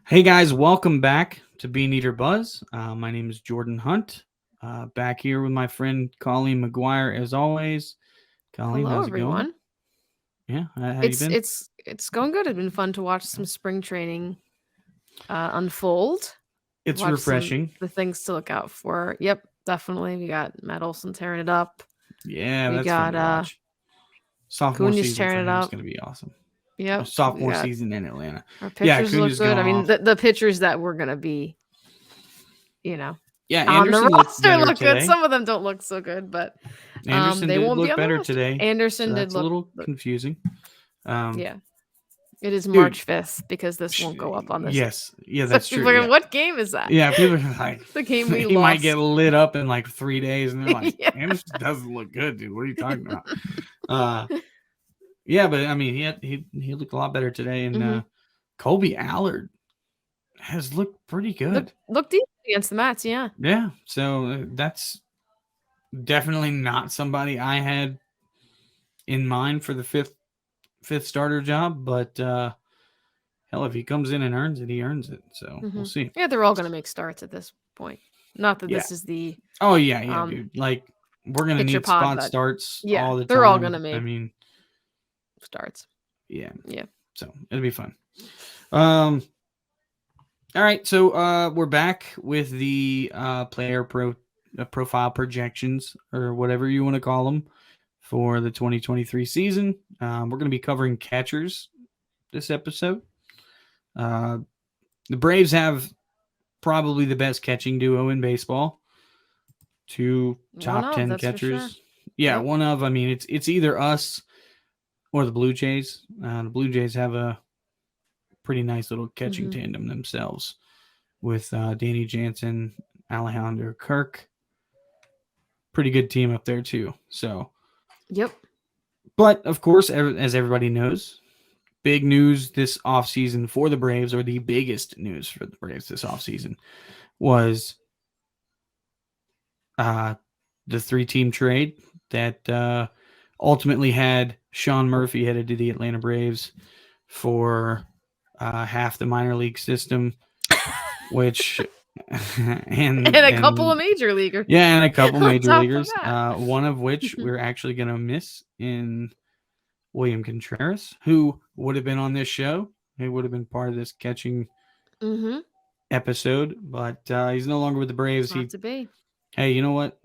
Hey guys, welcome back to Beaneater Buzz. My name is Jordan Hunt. Back here with my friend Colleen McGuire as always. Colleen, Hello, how's it going? everyone. Yeah, how you It's been? it's it's going good. It's been fun to watch some spring training unfold. It's Watch refreshing. the things to look out for. Yep, definitely. We got Matt Olson tearing it up. Yeah, We that's fun got to watch. Sophomore Cunha's season for tearing it him is up. going to be awesome. Yep, we Sophomore got season in Atlanta. our Yeah, pitchers look Cunha's good. I gone mean, off. the pitchers that we're gonna be, you know, Yeah, on the Anderson looked roster better look good. today. Some of them don't look so good, but Anderson they did won't be look on the better roster. today, Anderson so did that's a little look confusing. yeah. It is Dude, March 5th because this won't go up on this. yes, yeah, So that's people true. are Yeah. like, what game is that? Yeah, people are like, The game we he might get lost. lit up in like 3 days, and they're like, Yeah. Anderson doesn't look good, dude. What are you talking about? Yeah, but I mean, he looked a lot better today, and Colby Allard has looked pretty good. Look deep against the Mets, yeah. Yeah, so that's definitely not somebody I had in mind for the fifth starter job, but hell, if he comes in and earns it, he earns it. So we'll see. Yeah, they're all going to make starts at this point. Not that Yeah. this is the Oh yeah, dude. Like we're gonna pitcher need pod, spot but starts yeah, all the time. they're all gonna make I mean, starts. yeah. Yeah. So it'll be fun. All right, so we're back with the player profile projections or whatever you want to call them for the 2023 season. We're going to be covering catchers this episode. The Braves have probably the best catching duo in baseball. Two top 10 catchers. Sure. Yeah, yep. One of. I mean, it's either us or the Blue Jays. The Blue Jays have a pretty nice little catching tandem themselves with Danny Jansen, Alejandro Kirk. Pretty good team up there too. So, yep. But of course, as everybody knows, big news this offseason for the Braves, or the biggest news for the Braves this offseason, was the 3-team trade that ultimately had Sean Murphy headed to the Atlanta Braves for half the minor league system, which and a couple of major leaguers. Yeah, and a couple major leaguers. One of which we're actually going to miss in William Contreras, who would have been on this show. He would have been part of this catching episode, but he's no longer with the Braves. Not to be. Hey, you know what?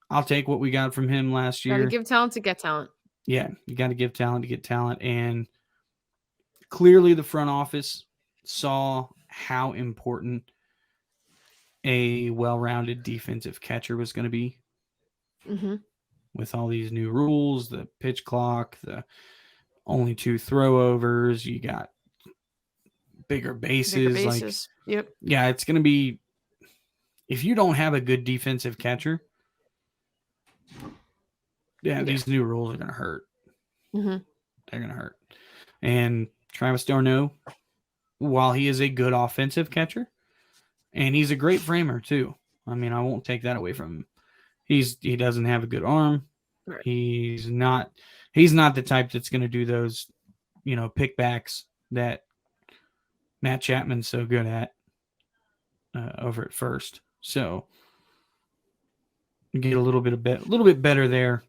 I'll take what we got from him last year. Got to give talent to get talent. Yeah, you got to give talent to get talent. And clearly the front office saw how important a well-rounded defensive catcher was going to be. With all these new rules, the pitch clock, the only 2 throwovers, you got bigger bases. Like, yep. Yeah, it's going to be, if you don't have a good defensive catcher, these new rules are going to hurt. They're going to hurt. And Travis d'Arnaud, while he is a good offensive catcher, and he's a great framer too. I mean, I won't take that away from him. He doesn't have a good arm. Right. He's not the type that's going to do those, pickbacks that Matt Chapman's so good at over at first. So get a little bit better there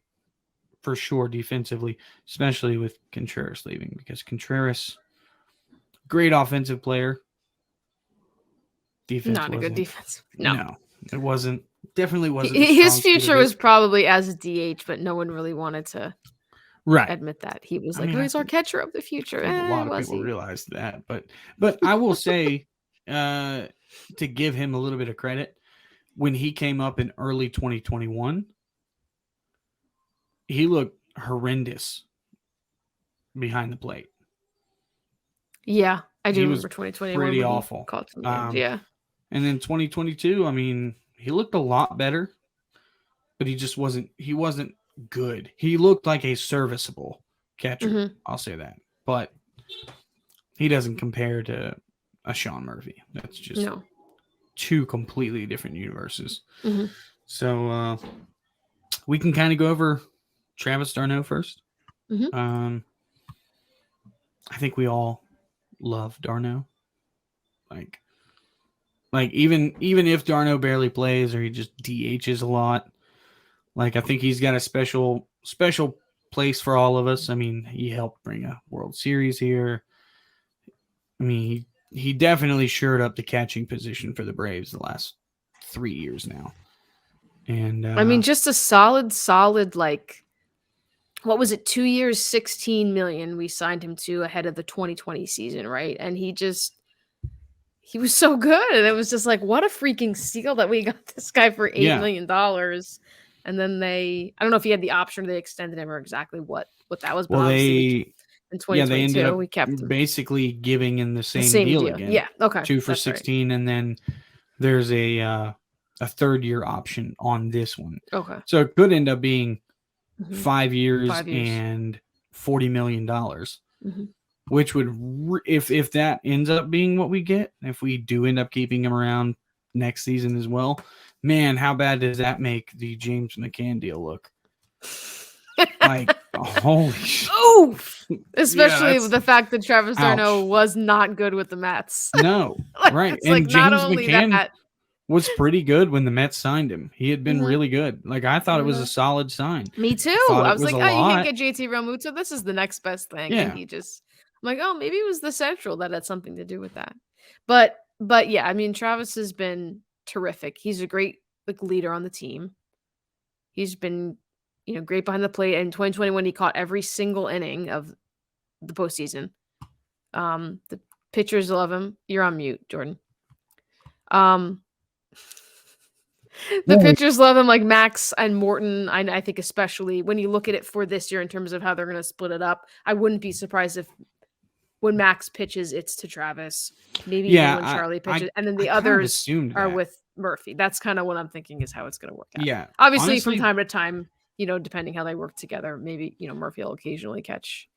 for sure defensively, especially with Contreras leaving, because Contreras, great offensive player. Defense not a good defense. No, it wasn't. Definitely wasn't. His future was probably as a DH, but no one really wanted to admit that. He was he's our catcher of the future. A lot of people realized that, but I will say, to give him a little bit of credit, when he came up in early 2021, he looked horrendous behind the plate. Yeah, I do remember 2021. Pretty awful. Yeah. And then 2022, I mean, he looked a lot better, but he wasn't good. He looked like a serviceable catcher. I'll say that. But he doesn't compare to a Sean Murphy. That's just 2 completely different universes. So we can kind of go over Travis d'Arnaud first. I think we all love d'Arnaud. Like even if d'Arnaud barely plays or he just DHs a lot, like I think he's got a special place for all of us. I mean, he helped bring a World Series here. I mean, he definitely shored up the catching position for the Braves the last 3 years now. And I mean, just a solid like, what was it? 2 years, $16 million we signed him to ahead of the 2020 season, right? And he was so good. And it was just like, what a freaking steal that we got this guy for $8 million. And then I don't know if he had the option or they extended him or exactly what that was. But well, in 2022, they ended up we kept him. basically giving him the same deal again. Yeah. Okay. 2 for 16. Right. And then there's a 3rd-year option on this one. Okay. So it could end up being 5 years and $40 million. Which would, if that ends up being what we get, if we do end up keeping him around next season as well, man, how bad does that make the James McCann deal look? Like, holy shit. Oof! Especially with the fact that Travis d'Arnaud was not good with the Mets. No, right. And like, James McCann was pretty good when the Mets signed him. He had been really good. Like, I thought it was a solid sign. Me too. I was like, you can't get JT Realmuto. This is the next best thing. Yeah. And he just... I'm like, oh, maybe it was the Central that had something to do with that. But yeah, I mean, Travis has been terrific. He's a great leader on the team. He's been, great behind the plate. And in 2021, he caught every single inning of the postseason. The pitchers love him. You're on mute, Jordan. The pitchers love him, like Max and Morton. I think especially when you look at it for this year in terms of how they're going to split it up, I wouldn't be surprised if when Max pitches, it's to Travis. Maybe even when Charlie pitches. And then the others are with Murphy. That's kind of what I'm thinking is how it's going to work out. Yeah. Obviously, from time to time, depending how they work together, maybe, Murphy will occasionally catch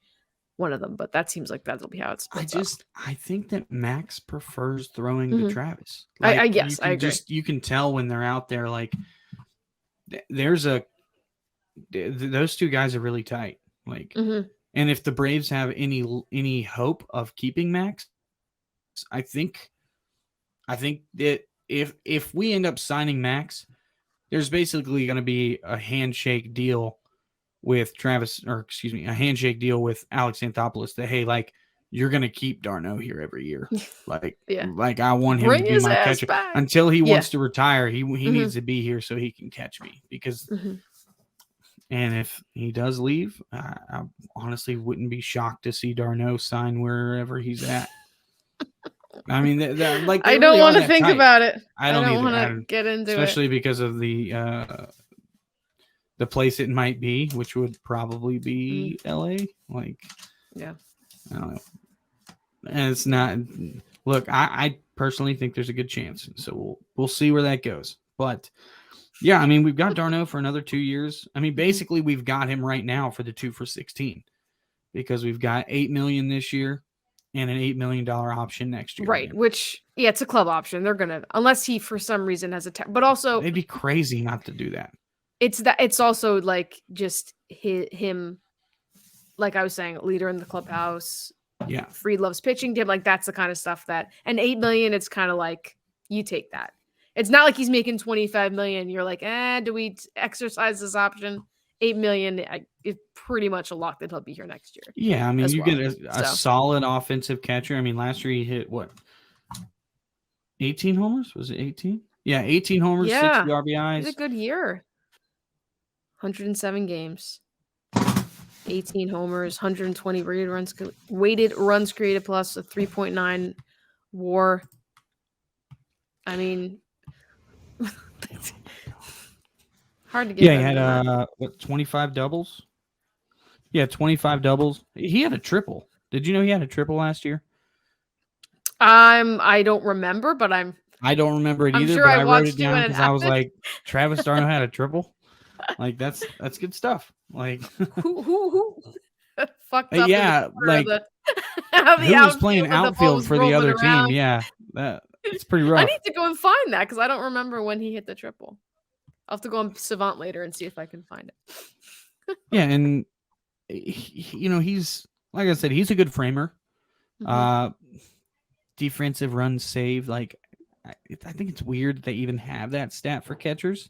one of them. But that seems like that'll be how it's splits up. I think that Max prefers throwing to Travis. Like, I agree. You can tell when they're out there, like, those two guys are really tight. Like, and if the Braves have any hope of keeping Max, I think that if we end up signing Max, there's basically going to be a handshake deal with a handshake deal with Alex Anthopoulos that, hey, like, you're going to keep d'Arnaud here every year. Like, like I want him to be my catcher until he wants to retire. He needs to be here so he can catch me because. And if he does leave, I honestly wouldn't be shocked to see d'Arnaud sign wherever he's at. I mean, like I don't want to think about it. I don't want to get into it, especially because of the place it might be, which would probably be LA. Like, yeah, I don't know. And it's not. Look, I personally think there's a good chance, so we'll see where that goes, but. Yeah, I mean, we've got d'Arnaud for another 2 years. I mean, basically, we've got him right now for the 2 for 16 because we've got $8 million this year and an $8 million option next year. Right, which, it's a club option. They're going to, unless he for some reason has but also... They'd be crazy not to do that. It's also like just him, like I was saying, leader in the clubhouse. Yeah. Freed loves pitching to him. Like, that's the kind of stuff that, and $8 million, it's kind of like, you take that. It's not like he's making $25 million. You're like, do we exercise this option? $8 million is pretty much a lock that he'll be here next year. Yeah, I mean, you get a solid offensive catcher. I mean, last year he hit what? 18 homers? Was it 18? Yeah, 18 homers, 60 RBIs. It's a good year. 107 games, 18 homers, 120 weighted runs created plus a 3.9 WAR. I mean. Hard to get. Yeah, he had 25 doubles. Yeah, 25 doubles. He had a triple. Did you know he had a triple last year? I don't remember, but I don't remember it either. Sure but I wrote it down because I was like, Travis d'Arnaud had a triple. Like that's good stuff. Like who fucked up? Yeah, like who was playing outfield for the other team? Yeah, it's pretty rough. I need to go and find that because I don't remember when he hit the triple. I'll have to go on Savant later and see if I can find it. Yeah, and he's like I said, he's a good framer. defensive runs saved. Like, I think it's weird that they even have that stat for catchers.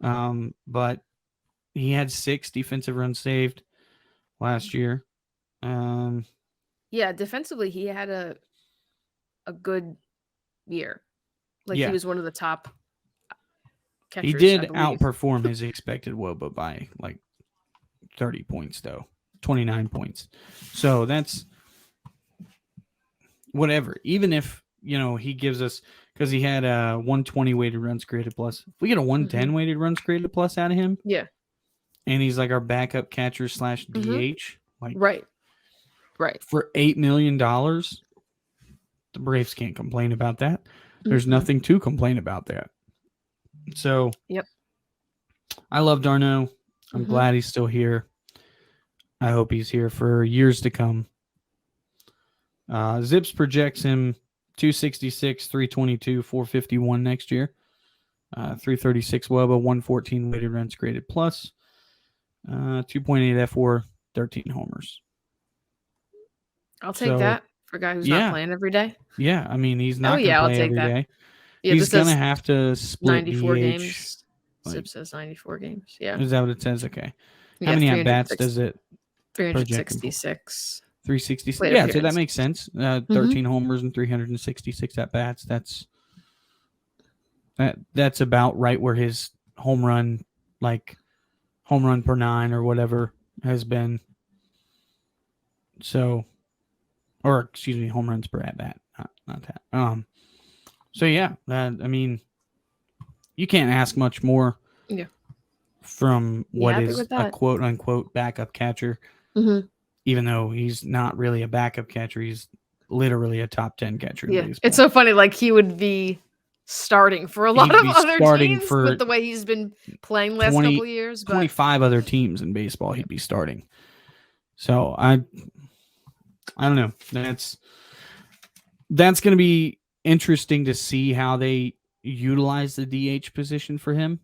But he had 6 defensive runs saved last year. Yeah, defensively, he had a good year. Like, he was one of the top catchers. He did outperform his expected WOBA by like 30 points, though. 29 points. So that's whatever. Even if, he gives us, because he had a 120 weighted runs created plus. If we get a 110 weighted runs created plus out of him. Yeah. And he's like our backup catcher / DH. Like, right. For $8 million, the Braves can't complain about that. There's nothing to complain about that. So, yep. I love d'Arnaud. I'm glad he's still here. I hope he's here for years to come. Zips projects him 266, 322, 451 next year. 336 WOBA, 114 weighted runs created plus. 2.8 F4, 13 homers. I'll take that for a guy who's not playing every day. Yeah, I mean, he's not going to play every day. Yeah, he's going to have to split 94 DH. games. Zip says 94 games. Yeah. Is that what it says? Okay. How many at-bats does it 366. 366. Yeah, so that makes sense. 13 homers and 366 at-bats. That's about right where his home run per 9 or whatever has been. So, or excuse me, home runs per at-bat, not that. So yeah, I mean, you can't ask much more. Yeah. From what is a quote unquote backup catcher, even though he's not really a backup catcher, he's literally a top 10 catcher. Yeah, it's so funny. Like, he would be starting for a lot of other teams with the way he's been playing last couple of years. But 25 other teams in baseball, he'd be starting. So I don't know. That's going to be interesting to see how they utilize the DH position for him.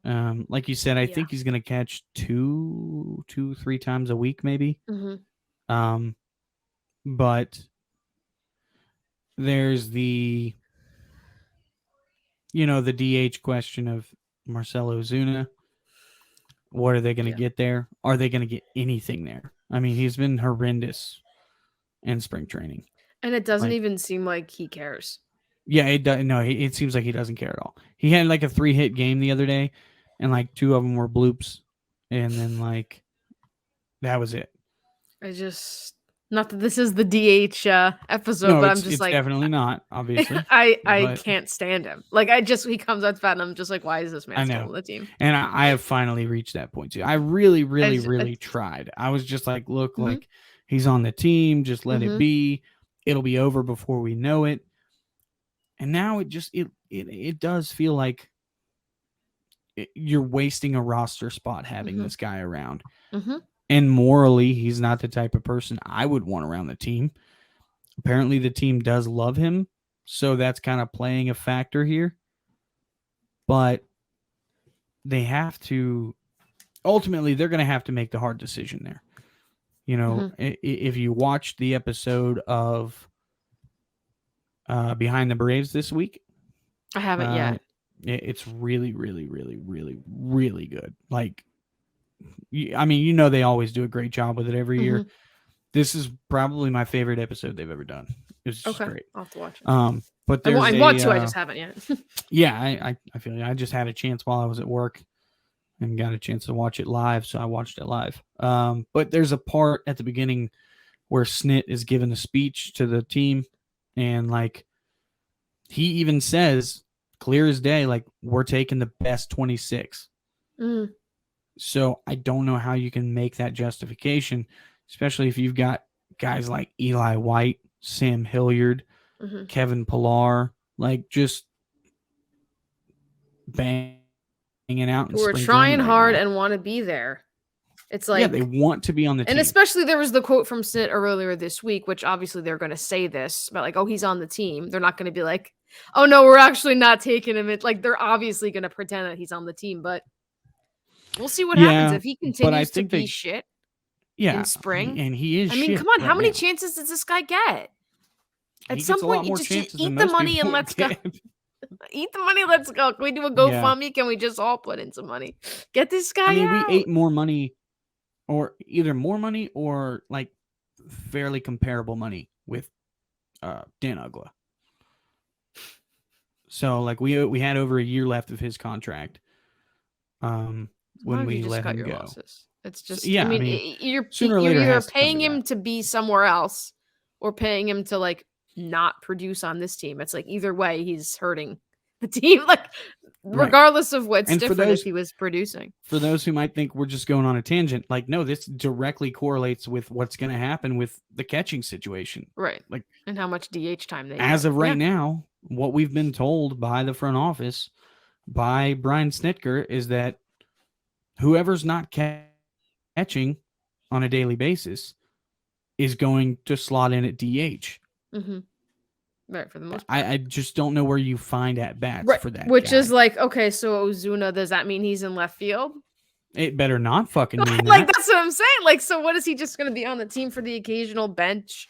Like you said, I think he's going to catch 2-3 times a week, maybe. But there's the DH question of Marcelo Ozuna. What are they going to get there? Are they going to get anything there? I mean, he's been horrendous in spring training. And it doesn't even seem like he cares. Yeah, it does. No, it seems like he doesn't care at all. He had like a 3-hit game the other day, and like 2 of them were bloops, and then like that was it. Not that this is the DH episode, but I'm just like, definitely not. Obviously, I can't stand him. Like, he comes out to bat, and I'm just like, why is this man still on the team? And I have finally reached that point too. I really tried. I was just like, look, like he's on the team. Just let it be. It'll be over before we know it. And now it does feel like you're wasting a roster spot having this guy around. And morally, he's not the type of person I would want around the team. Apparently, the team does love him, so that's kind of playing a factor here. But they have to ultimately, they're going to have to make the hard decision there. If you watched the episode of Behind the Braves this week, I haven't yet. It's really, really, really, really, really good. Like, I mean, they always do a great job with it every year. This is probably my favorite episode they've ever done. It was just great. I'll have to watch it. But I want to. I just haven't yet. Yeah, I feel like I just had a chance while I was at work and got a chance to watch it live, so I watched it live. But there's a part at the beginning where Snit is giving a speech to the team, and like he even says, clear as day, like, we're taking the best 26. So I don't know how you can make that justification, especially if you've got guys like Eli White, Sam Hilliard, Kevin Pillar, like just banging out. We're trying hard and want to be there. It's like, they want to be on the team. And especially there was the quote from Snit earlier this week, which obviously they're going to say this, but like, oh, he's on the team. They're not going to be like, oh no, we're actually not taking him. It's like, they're obviously going to pretend that he's on the team, but we'll see what happens if he continues to be shit in spring. And he is. I mean, come on, how many chances does this guy get? At some point, you just eat the money and let's go. Eat the money, let's go. Can we do a GoFundMe? Yeah. Can we just all put in some money? Get this guy out. We ate more money, or either more money or like fairly comparable money with Dan Ugla. So like we had over a year left of his contract. When we let him go. Losses? It's just you're either paying him to be somewhere else or paying him to like not produce on this team. It's like either way he's hurting the team, like regardless of what's different if he was producing. For those who might think we're just going on a tangent, like no, this directly correlates with what's going to happen with the catching situation. Right. Like, and how much DH time they as of right now, what we've been told by the front office, by Brian Snitker, is that whoever's not catching on a daily basis is going to slot in at DH. Mm-hmm. Right, for the most part. I just don't know where you find at bats for that. Which is like, okay, so Ozuna, does that mean he's in left field? It better not fucking mean like that. That's what I'm saying. Like, so what is he just going to be on the team for the occasional bench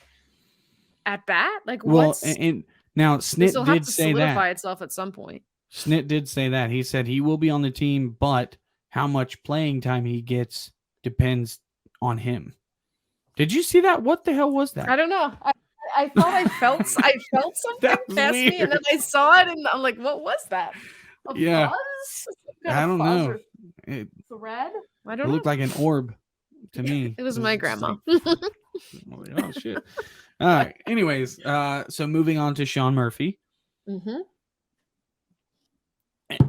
at bat? Like, and now Snit did say that solidify itself at some point. Snit did say that. He said he will be on the team, but how much playing time he gets depends on him. Did you see that? What the hell was that? I don't know. I thought I felt something past me, and then I saw it, and I'm like, "What was that? A buzz? I don't know. Thread? I don't know. It looked like an orb to me. It was my grandma. Oh shit! All right. Anyways, so moving on to Sean Murphy. Mm-hmm.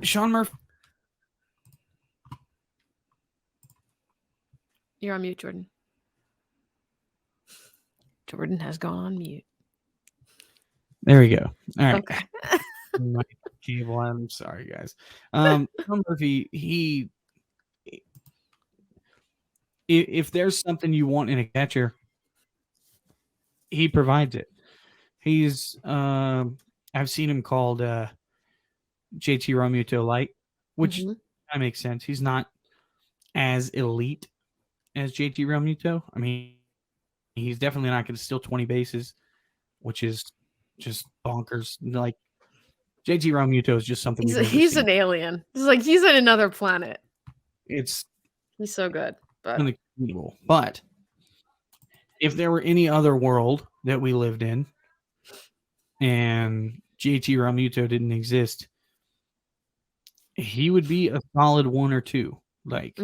Sean Murphy. You're on mute, Jordan. Jordan has gone on mute. There we go. All right. Okay. My cable. I'm sorry, guys. Sean Murphy, if there's something you want in a catcher, he provides it. He's I've seen him called JT Realmuto light, which kind of makes sense. He's not as elite as JT Realmuto. I mean, he's definitely not going to steal 20 bases, which is just bonkers. Like JT Realmuto is just something. He's an alien. He's like he's on another planet. He's so good, but unexplainable. But if there were any other world that we lived in, and JT Realmuto didn't exist, he would be a solid 1 or 2, like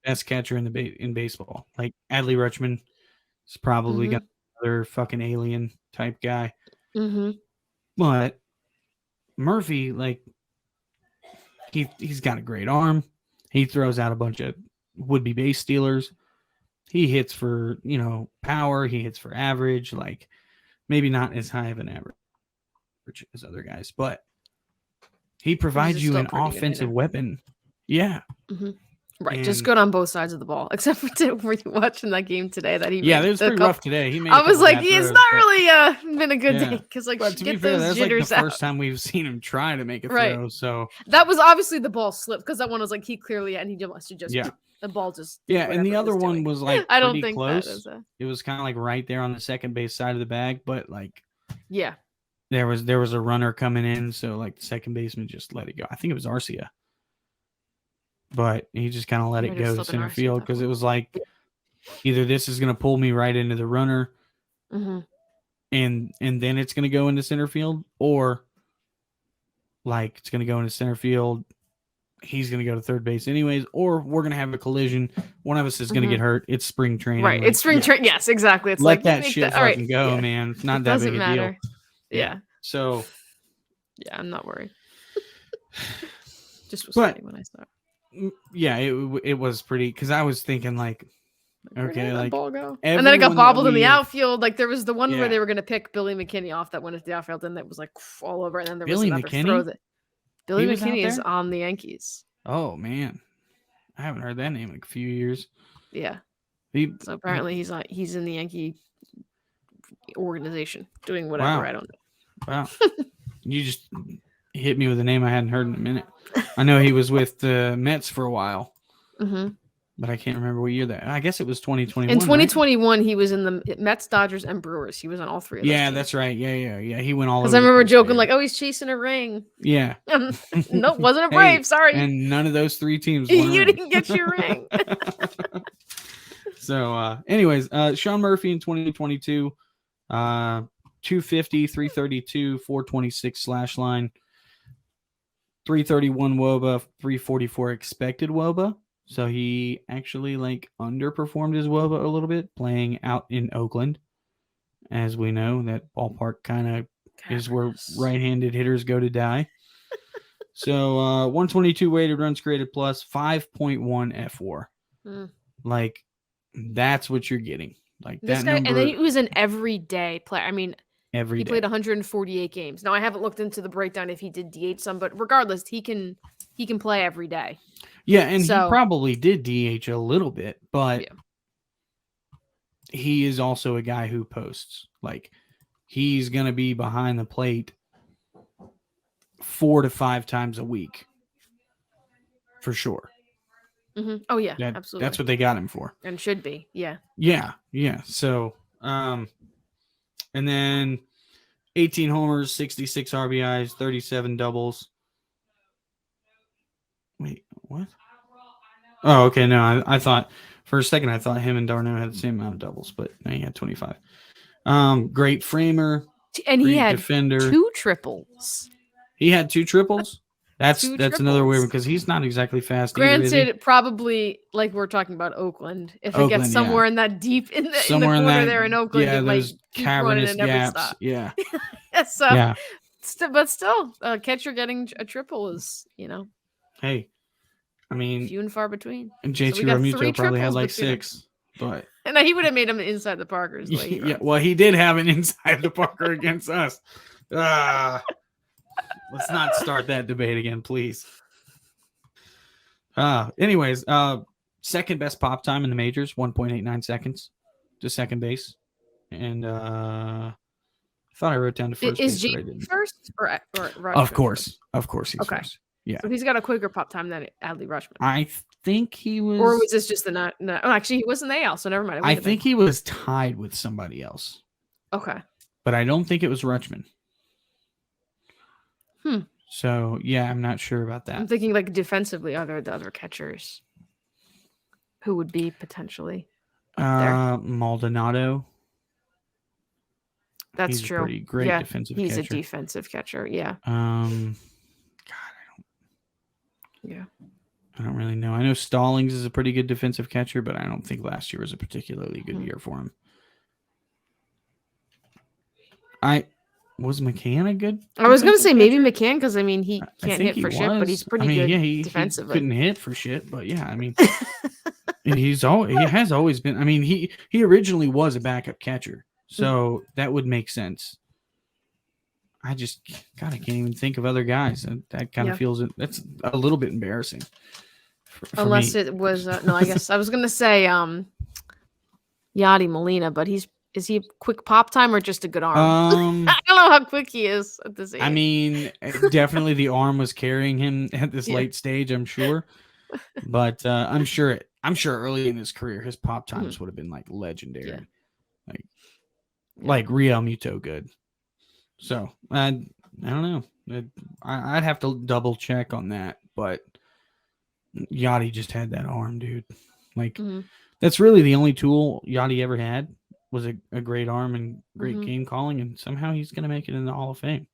best catcher in baseball. Like Adley Rutschman is probably got another fucking alien type guy. But Murphy, like he's got a great arm. He throws out a bunch of would-be base stealers. He hits for, power. He hits for average, like maybe not as high of an average as other guys, but he provides you an offensive weapon. Yeah. Right. And just good on both sides of the ball, except for were you watching that game today that he made? Yeah, it was pretty rough today. He made I was like, it's not really been a good day because but to be fair, that's like the first time we've seen him try to make a throw. So that was obviously the ball slipped because that one was like he clearly and he must have just the ball just and the other one was like I don't think close. It was kind of like right there on the second base side of the bag, but like there was a runner coming in, so like the second baseman just let it go. I think it was Arcia. But he just kind of let it go to center field because it was like either this is going to pull me right into the runner and then it's going to go into center field, or like it's going to go into center field. He's going to go to third base anyways, or we're going to have a collision. One of us is going to get hurt. It's spring training. Right. Like, it's spring training. Yes, exactly. It's let that shit fucking go, man. It's not that big a deal. Yeah. So. Yeah, I'm not worried. Just was funny when I saw it. Yeah, it was pretty because I was thinking like, okay, like ball go? And then it got bobbled in the outfield. Like there was the one where they were going to pick Billy McKinney off that went into the outfield, and that was like all over. And then there was another throw that Billy McKinney is on the Yankees. Oh man, I haven't heard that name in a few years. Yeah, so apparently he's in the Yankee organization doing whatever. Wow. I don't know. Wow, you just hit me with a name I hadn't heard in a minute. I know he was with the Mets for a while. but I can't remember what year that. I guess it was 2021. In 2021, right? He was in the Mets, Dodgers, and Brewers. He was on all three of those teams. That's right. Yeah. He went all over. Because I remember joking like, "Oh, he's chasing a ring." Yeah. Nope, wasn't a Brave. Sorry. And none of those 3 teams. You didn't get your ring. So, anyways, Sean Murphy in 2022, 250, 332, 426 slash line, 331 WOBA, 344 expected WOBA. So he actually underperformed his WOBA a little bit playing out in Oakland. As we know, that ballpark kind of is where right-handed hitters go to die. So 122 weighted runs created plus, 5.1 F4. That's what you're getting. This guy, number, and then he was an everyday player. I mean, he played 148 games. Now I haven't looked into the breakdown if he did DH some, but regardless, he can play every day. Yeah, and he probably did DH a little bit, but he is also a guy who posts. He's going to be behind the plate 4 to 5 times a week for sure. Mm-hmm. Oh yeah, absolutely. That's what they got him for, and should be. Yeah. So, and then 18 homers, 66 RBIs, 37 doubles. Wait, what? Oh, okay. No, I thought for a second him and Darno had the same amount of doubles, but no, he had 25. Great framer, and he had defender. 2 triples. He had 2 triples. That's another weird because he's not exactly fast. Granted, either, probably we're talking about Oakland. If it gets somewhere in that deep in the corner there in Oakland, it might keep running and never stop. Yeah. But still, catcher getting a triple is, Hey, I mean, few and far between. And JT Realmuto probably had 6, but and he would have made him inside the Parkers. Well, he did have an inside the Parker against us. Let's not start that debate again, please. Anyways, second best pop time in the majors, 1.89 seconds to second base. And I thought I wrote down the first base. Is JT first or Of course he's first. Yeah. So he's got a quicker pop time than Adley Rutschman. I think he was. Or was this just the no? Actually, he wasn't the AL, so never mind. I think he was tied with somebody else. Okay. But I don't think it was Rutschman. So, yeah, I'm not sure about that. I'm thinking defensively, are there the other catchers who would be potentially Maldonado. That's he's true. A pretty great defensive catcher. He's a defensive catcher, yeah. I don't really know. I know Stallings is a pretty good defensive catcher, but I don't think last year was a particularly good year for him. Was McCann a good? I was going to say maybe McCann because he can't hit for shit, but he's pretty good defensively. He couldn't hit for shit, but yeah, he has always been. He originally was a backup catcher, so that would make sense. I just can't even think of other guys. That kind of feels that's a little bit embarrassing. For Unless me. It was no, I guess I was going to say Yadi Molina, but is he a quick pop time or just a good arm? I don't know how quick he is at this age. Definitely the arm was carrying him at this late stage, I'm sure. But I'm sure early in his career, his pop times would have been legendary, like Real Muto good. So I don't know. I'd have to double check on that, but Yachty just had that arm, dude. That's really the only tool Yachty ever had. Was a great arm and great game calling, and somehow he's going to make it in the Hall of Fame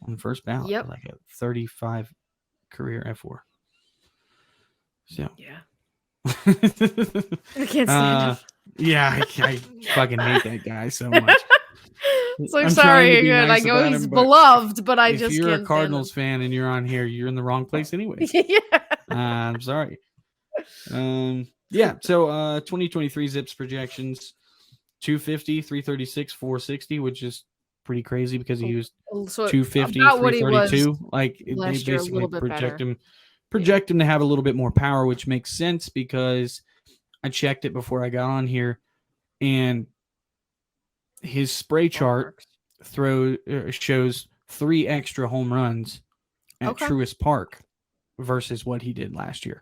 on the first ballot, a 35 career F4. So yeah, I can't stand him. Yeah, I fucking hate that guy so much. So I'm sorry, again. Nice I know he's beloved, but I just can't. If you're a Cardinals fan and you're on here, you're in the wrong place anyway. I'm sorry. Yeah. So 2023 Zips projections. 250, 336, 460, which is pretty crazy because he used 250, 332. They basically project him to have a little bit more power, which makes sense because I checked it before I got on here, and his spray chart shows 3 extra home runs at Truist Park versus what he did last year.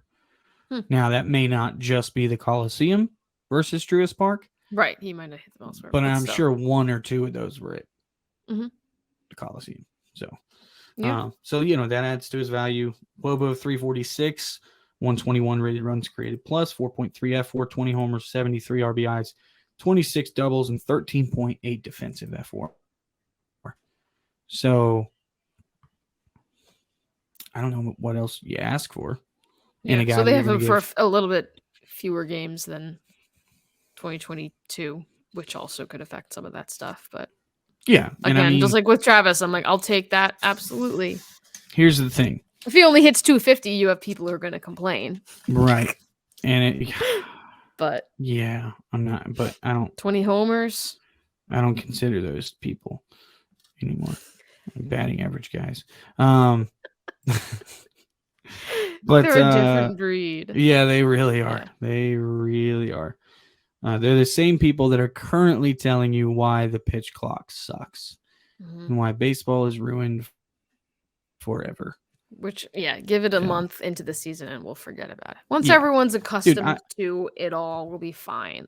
Now, that may not just be the Coliseum versus Truist Park. Right. He might have hit them elsewhere. But I'm sure 1 or 2 of those were at the Coliseum. So, that adds to his value. Bobo 346, 121 rated runs created plus, 4.3 F, 420 homers, 73 RBIs, 26 doubles, and 13.8 defensive F4. So, I don't know what else you ask for. Yeah, so they have him for a little bit fewer games than 2022, which also could affect some of that stuff. But yeah, again, just like with Travis, I'm like, I'll take that. Absolutely. Here's the thing. If he only hits 250, you have people who are going to complain. Right. And but yeah, I'm not, but I don't 20 homers. I don't consider those people anymore. Batting average guys. But they're a different breed. Yeah, they really are. Yeah. They really are. They're the same people that are currently telling you why the pitch clock sucks and why baseball is ruined forever. Which, give it a month into the season and we'll forget about it. Once everyone's accustomed to it all, we'll be fine.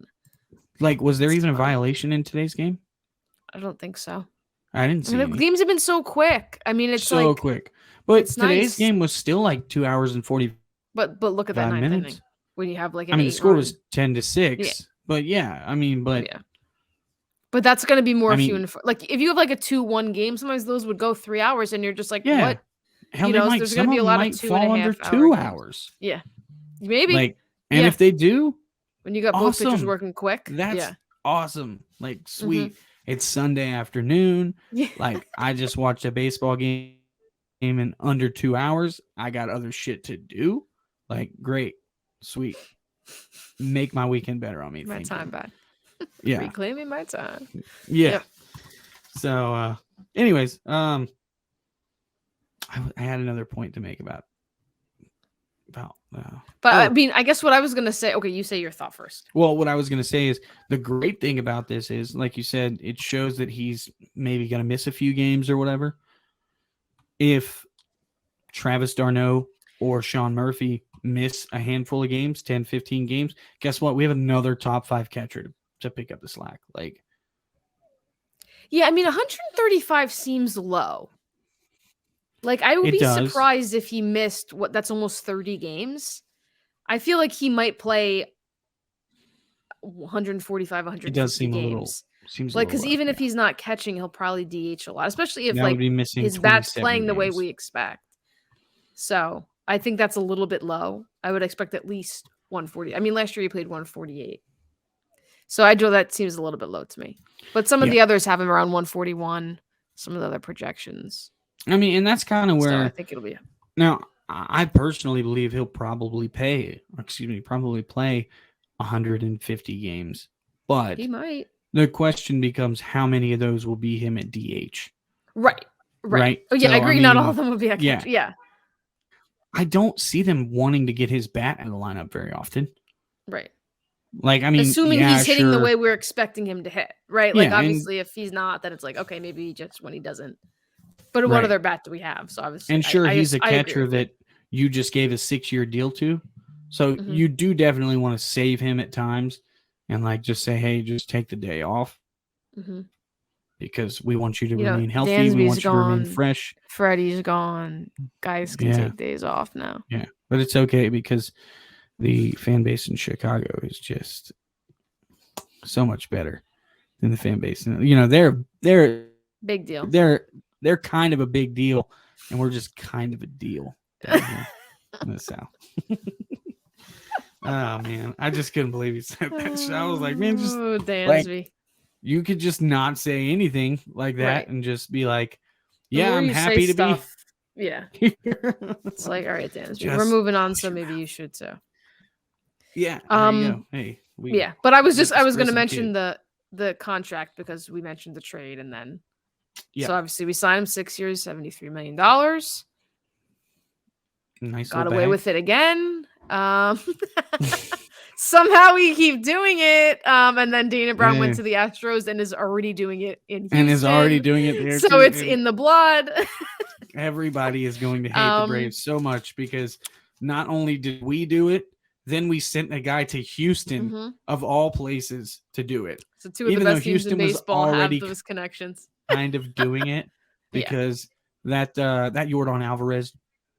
Like, was there even a violation in today's game? I don't think so. I didn't see the games have been so quick. I mean, it's so quick. But today's game was still like 2 hours and 40. But look at that ninth inning when you have like an the score was 10-6. Yeah. But but that's going to be more few and far. Like if you have like a 2-1 game, sometimes those would go 3 hours, and you're just like, what? Hell, there's going to be a lot of 2.5 hours. Yeah, maybe. Like, and if they do, when you got both pitchers working quick, that's awesome. Like, sweet. It's Sunday afternoon. Yeah. Like, I just watched a baseball game in under 2 hours. I got other shit to do. Like, great, sweet. Make my weekend better on me. My time back. Yeah, reclaiming my time. Yeah. Yep. So, anyways, I had another point to make about. But I mean, I guess what I was gonna say. Okay, you say your thought first. Well, what I was gonna say is the great thing about this is, like you said, it shows that he's maybe gonna miss a few games or whatever. If Travis d'Arnaud or Sean Murphy miss a handful of games, 10, 15 games, guess what? We have another top 5 catcher to pick up the slack. Like, yeah, I mean, 135 seems low. Like, I would be surprised if he missed that's almost 30 games. I feel like he might play 145, 150 it does seem games. A little, seems like, because even if he's not catching, he'll probably DH a lot, especially if like his bat's playing the way we expect. So I think that's a little bit low. I would expect at least 140. I mean, last year he played 148. So that seems a little bit low to me. But some of the others have him around 141. Some of the other projections. I mean, and that's kind of where I think it'll be. Now, I personally believe he'll probably play 150 games. But he might. The question becomes how many of those will be him at DH. Right. Oh, yeah, so, I agree. Not all of them will be at catch. Yeah. I don't see them wanting to get his bat in the lineup very often. Right. Like, I mean, assuming he's hitting the way we're expecting him to hit, right? Like, obviously, if he's not, then it's like, okay, maybe just when he doesn't. But what other bat do we have? So obviously, and he's a catcher that you just gave a 6-year deal to. So you do definitely want to save him at times, and like just say, hey, just take the day off, because we want you to remain healthy. Dansby's we want you gone, to remain fresh. Freddie's gone. Guys can take days off now. Yeah, but it's okay because the fan base in Chicago is just so much better than the fan base. They're big deal. They're kind of a big deal, and we're just kind of a deal down here in the South. Oh man, I just couldn't believe he said that shit. I was like, man, just Dansby. You could just not say anything like that and just be like, yeah, I'm happy to be. Yeah. It's like, all right, Dansby, we're moving on, so maybe you should too. Yeah. There you go. Hey. But I was going to mention the contract because we mentioned the trade, and then so obviously we signed him 6 years, $73 million. Nice. Got away with it again. Somehow we keep doing it. And then Dana Brown went to the Astros and is already doing it in Houston. And is already doing it there. So it's in the blood. Everybody is going to hate the Braves so much because not only did we do it, Then we sent a guy to Houston, of all places, to do it. So two of the best teams in baseball have those connections. Kind of doing it because that Yordan Alvarez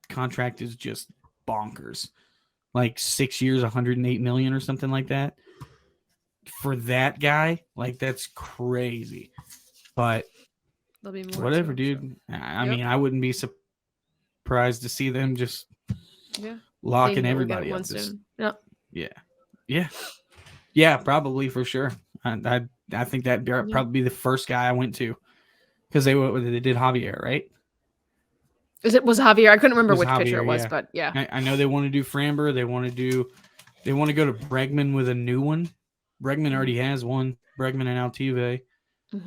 contract is just bonkers. Like 6 years, $108 million or something like that. For that guy, like that's crazy. But whatever, dude. I mean, I wouldn't be surprised to see them just locking everybody up. Yeah, probably for sure. I think that'd probably be the first guy I went to because they did Javier, right? Was Javier? I couldn't remember which pitcher it was, but I know they want to do Framber. They want to go to Bregman with a new one. Bregman already has one. Bregman and Altuve.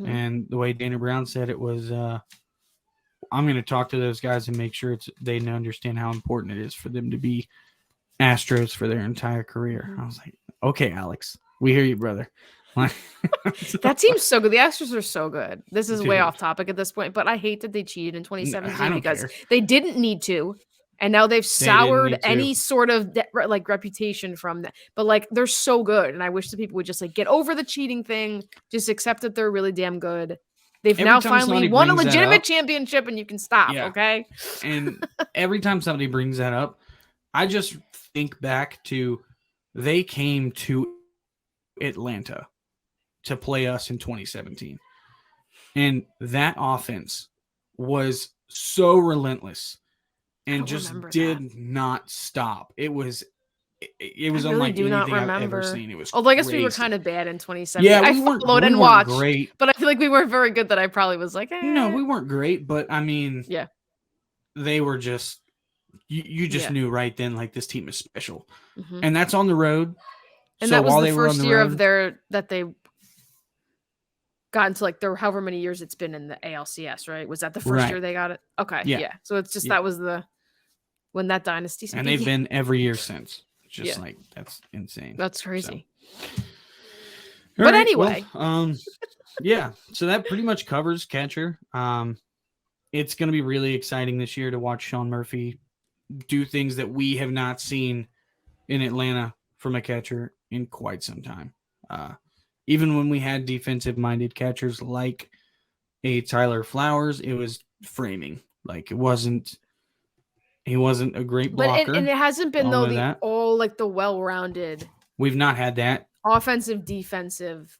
And the way Dana Brown said it was, I'm going to talk to those guys and make sure they understand how important it is for them to be Astros for their entire career. I was like, okay, Alex, we hear you, brother. That seems so good. The Astros are so good. This is way off topic at this point, but I hate that they cheated in 2017 because they didn't need to. And now they've soured any sort of like reputation from that. But like they're so good, and I wish the people would just like get over the cheating thing. Just accept that they're really damn good. They've now finally won a legitimate championship, and you can stop. Okay. And every time somebody brings that up, I just think back to they came to Atlanta to play us in 2017, and that offense was so relentless. And just did not stop. It was unlike anything I've ever seen. It was although I guess we were kind of bad in 2017. Yeah, I followed and watched, great, but I feel like we weren't very good. That I probably was like, no, we weren't great, but I mean, they were just you just knew right then like this team is special, and that's on the road. And so that was the first year of that they got into like their however many years it's been in the ALCS, right? Was that the first year they got it? Okay, yeah. So it's just that was when that dynasty began. And they've been every year since. Just like that's insane. That's crazy. So. But anyway, so that pretty much covers catcher. It's going to be really exciting this year to watch Sean Murphy do things that we have not seen in Atlanta from a catcher in quite some time. Even when we had defensive-minded catchers like a Tyler Flowers, it was framing. Like he wasn't a great blocker. And it hasn't been though the well-rounded. We've not had that offensive, defensive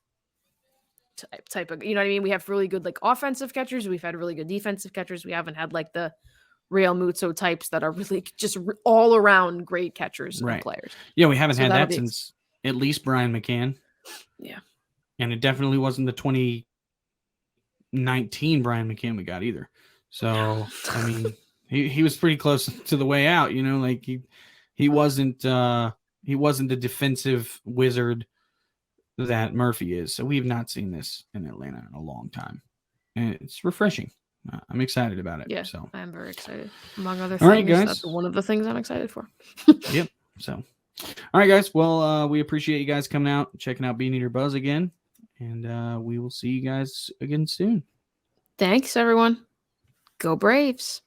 type of. You know what I mean? We have really good like offensive catchers. We've had really good defensive catchers. We haven't had like the Real Muto types that are really just all around great catchers and players. Yeah, we haven't had that since at least Brian McCann. Yeah. And it definitely wasn't the 2019 Brian McCann we got either. So, I mean, he was pretty close to the way out, you know, like he wasn't the defensive wizard that Murphy is. So we've not seen this in Atlanta in a long time. And it's refreshing. I'm excited about it. Yeah, so I'm very excited. Among other things, all right, guys. That's one of the things I'm excited for. Yep. So, all right, guys. Well, we appreciate you guys coming out, checking out Beaneater Buzz again. And we will see you guys again soon. Thanks, everyone. Go Braves.